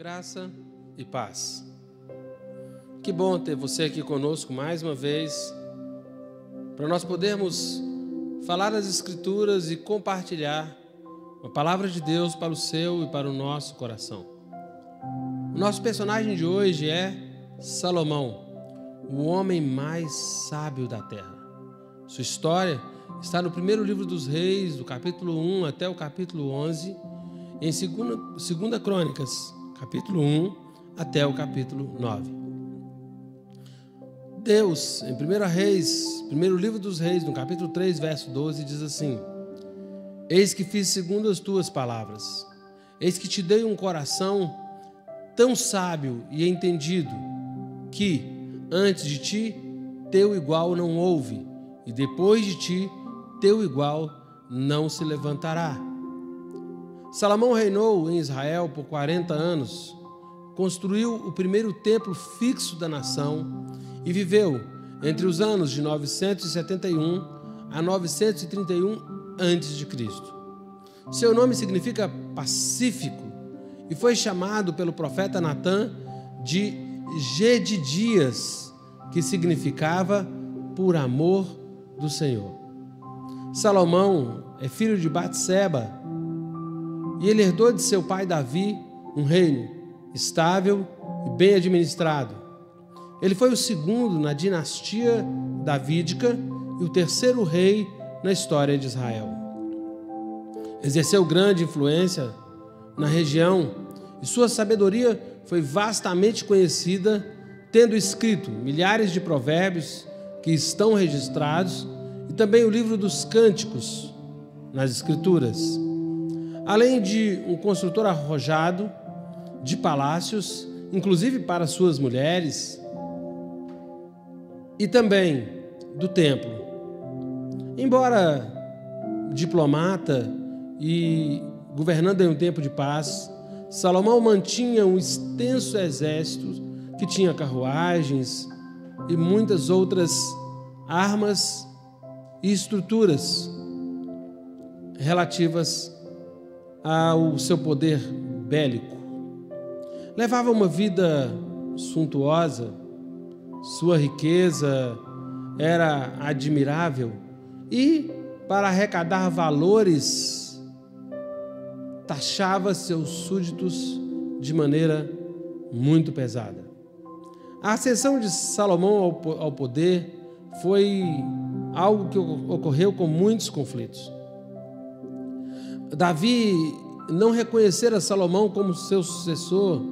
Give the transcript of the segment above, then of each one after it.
Graça e paz. Que bom ter você aqui conosco mais uma vez, para nós podermos falar das Escrituras e compartilhar a palavra de Deus para o seu e para o nosso coração. O nosso personagem de hoje é Salomão, o homem mais sábio da terra. Sua história está no primeiro livro dos Reis, do capítulo 1 até o capítulo 11, em 2 Crônicas, capítulo 1 até o capítulo 9. Deus, em 1 Reis, primeiro livro dos Reis, no capítulo 3, verso 12, diz assim: Eis que fiz segundo as tuas palavras, eis que te dei um coração tão sábio e entendido, que antes de ti teu igual não houve, e depois de ti teu igual não se levantará. Salomão reinou em Israel por 40 anos, construiu o primeiro templo fixo da nação e viveu entre os anos de 971 a 931 a.C. Seu nome significa pacífico e foi chamado pelo profeta Natã de Jedidias, que significava por amor do Senhor. Salomão é filho de Batseba e ele herdou de seu pai Davi um reino estável e bem administrado. Ele foi o segundo na dinastia davídica e o terceiro rei na história de Israel. Exerceu grande influência na região e sua sabedoria foi vastamente conhecida, tendo escrito milhares de provérbios que estão registrados e também o livro dos Cânticos nas Escrituras. Além de um construtor arrojado de palácios, inclusive para suas mulheres, e também do templo. Embora diplomata e governando em um tempo de paz, Salomão mantinha um extenso exército que tinha carruagens e muitas outras armas e estruturas relativas ao seu poder bélico. Levava uma vida suntuosa, sua riqueza era admirável e, para arrecadar valores, taxava seus súditos de maneira muito pesada. A ascensão de Salomão ao poder foi algo que ocorreu com muitos conflitos. Davi não reconhecera Salomão como seu sucessor,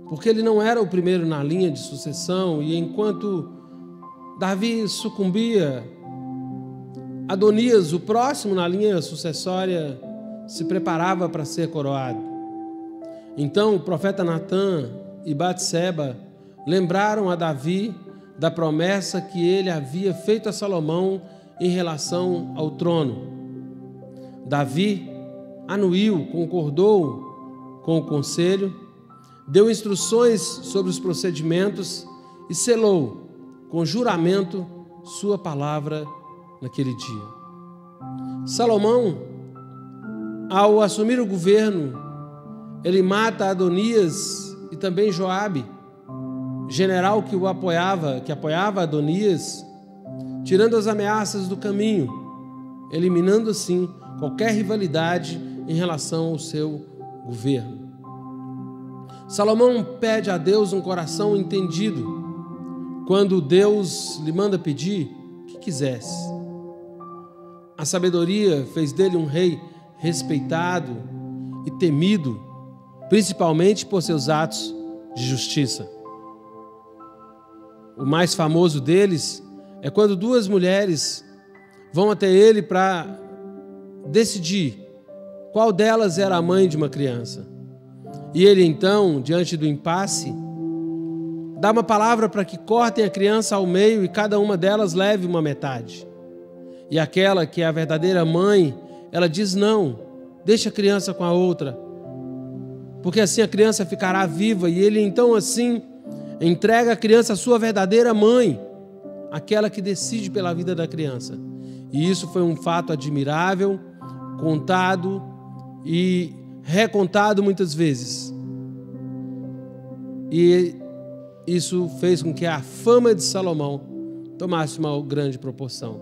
porque ele não era o primeiro na linha de sucessão, e enquanto Davi sucumbia, Adonias, o próximo na linha sucessória, se preparava para ser coroado. Então o profeta Natã e Batseba lembraram a Davi da promessa que ele havia feito a Salomão em relação ao trono. Davi anuiu, concordou com o conselho, deu instruções sobre os procedimentos e selou com juramento sua palavra naquele dia. Salomão, ao assumir o governo, ele mata Adonias e também Joabe, general que apoiava Adonias, tirando as ameaças do caminho, eliminando assim qualquer rivalidade em relação ao seu governo. Salomão pede a Deus um coração entendido quando Deus lhe manda pedir o que quisesse. A sabedoria fez dele um rei respeitado e temido, principalmente por seus atos de justiça. O mais famoso deles é quando duas mulheres vão até ele para decidir qual delas era a mãe de uma criança. E ele então, diante do impasse, dá uma palavra para que cortem a criança ao meio e cada uma delas leve uma metade. E aquela que é a verdadeira mãe, ela diz não, deixa a criança com a outra, porque assim a criança ficará viva. E ele então assim entrega a criança à sua verdadeira mãe, aquela que decide pela vida da criança. E isso foi um fato admirável, contado e recontado muitas vezes. E isso fez com que a fama de Salomão tomasse uma grande proporção.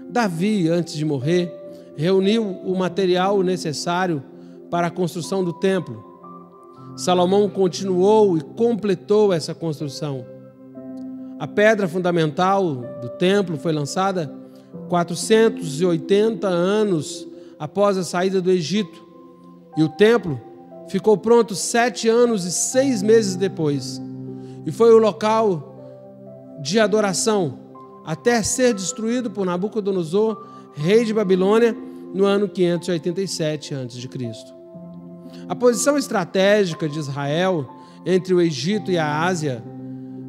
Davi, antes de morrer, reuniu o material necessário para a construção do templo. Salomão continuou e completou essa construção. A pedra fundamental do templo foi lançada 480 anos após a saída do Egito, e o templo ficou pronto 7 anos e 6 meses depois, e foi o local de adoração até ser destruído por Nabucodonosor, rei de Babilônia, no ano 587 a.C. A posição estratégica de Israel entre o Egito e a Ásia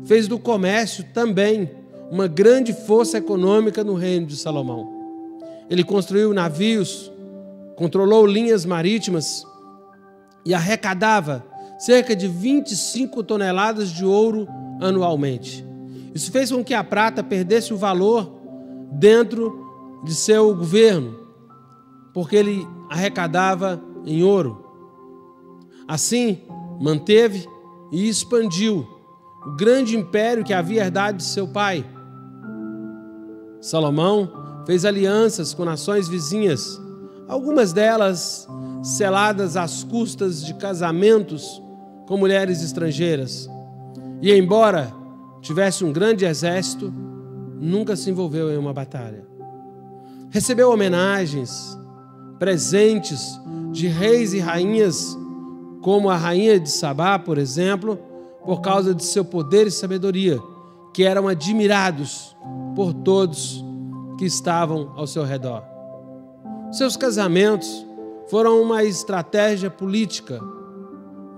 fez do comércio também uma grande força econômica no reino de Salomão. Ele construiu navios, controlou linhas marítimas e arrecadava cerca de 25 toneladas de ouro anualmente. Isso fez com que a prata perdesse o valor dentro de seu governo, porque ele arrecadava em ouro. Assim, manteve e expandiu o grande império que havia herdado de seu pai. Salomão fez alianças com nações vizinhas, algumas delas seladas às custas de casamentos com mulheres estrangeiras. E embora tivesse um grande exército, nunca se envolveu em uma batalha. Recebeu homenagens, presentes de reis e rainhas, como a rainha de Sabá, por exemplo, por causa de seu poder e sabedoria, que eram admirados por todos que estavam ao seu redor. Seus casamentos foram uma estratégia política,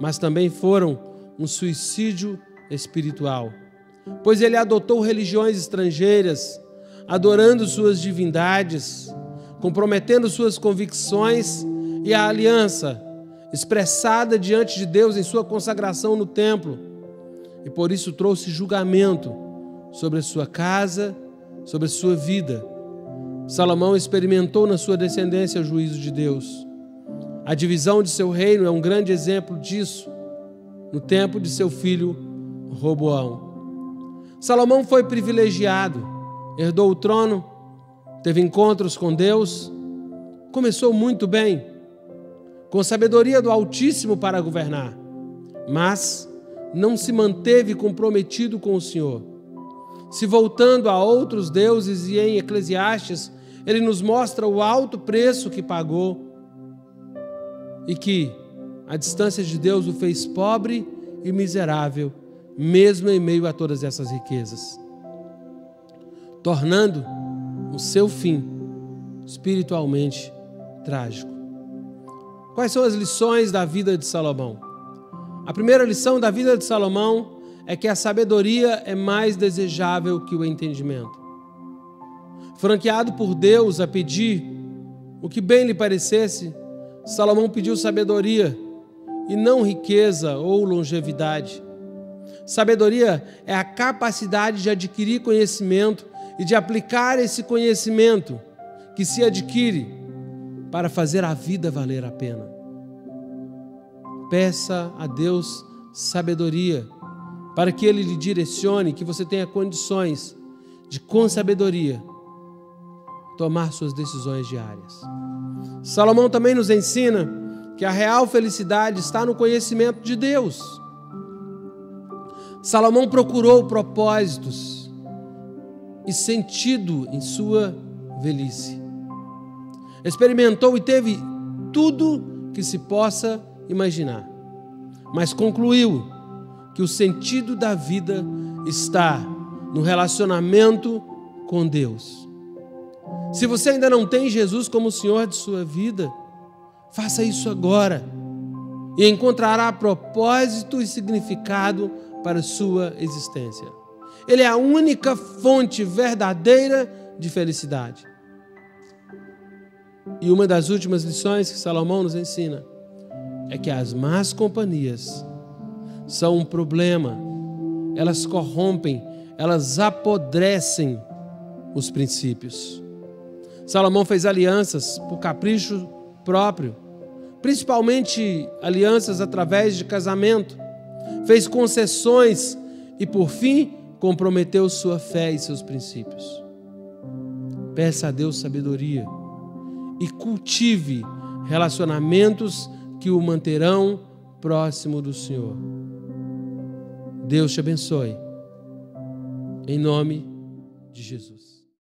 mas também foram um suicídio espiritual, pois ele adotou religiões estrangeiras, adorando suas divindades, comprometendo suas convicções e a aliança expressada diante de Deus em sua consagração no templo, e por isso trouxe julgamento sobre a sua casa, sobre a sua vida. Salomão experimentou na sua descendência o juízo de Deus. A divisão de seu reino é um grande exemplo disso, no tempo de seu filho Roboão. Salomão foi privilegiado, herdou o trono, teve encontros com Deus, começou muito bem, com sabedoria do Altíssimo para governar, mas não se manteve comprometido com o Senhor, se voltando a outros deuses, e em Eclesiastes ele nos mostra o alto preço que pagou e que a distância de Deus o fez pobre e miserável, mesmo em meio a todas essas riquezas, tornando o seu fim espiritualmente trágico. Quais são as lições da vida de Salomão? A primeira lição da vida de Salomão é que a sabedoria é mais desejável que o entendimento. Franqueado por Deus a pedir o que bem lhe parecesse, Salomão pediu sabedoria e não riqueza ou longevidade. Sabedoria é a capacidade de adquirir conhecimento e de aplicar esse conhecimento que se adquire para fazer a vida valer a pena. Peça a Deus sabedoria para que Ele lhe direcione, que você tenha condições de, com sabedoria, tomar suas decisões diárias. Salomão também nos ensina que a real felicidade está no conhecimento de Deus. Salomão procurou propósitos e sentido em sua velhice. Experimentou e teve tudo que se possa imaginar, mas concluiu que o sentido da vida está no relacionamento com Deus. Se você ainda não tem Jesus como Senhor de sua vida, faça isso agora e encontrará propósito e significado para a sua existência. Ele é a única fonte verdadeira de felicidade. E uma das últimas lições que Salomão nos ensina é que as más companhias são um problema. Elas corrompem, elas apodrecem os princípios. Salomão fez alianças por capricho próprio, principalmente alianças através de casamento, fez concessões e, por fim, comprometeu sua fé e seus princípios. Peça a Deus sabedoria e cultive relacionamentos que o manterão próximo do Senhor. Deus te abençoe. Em nome de Jesus.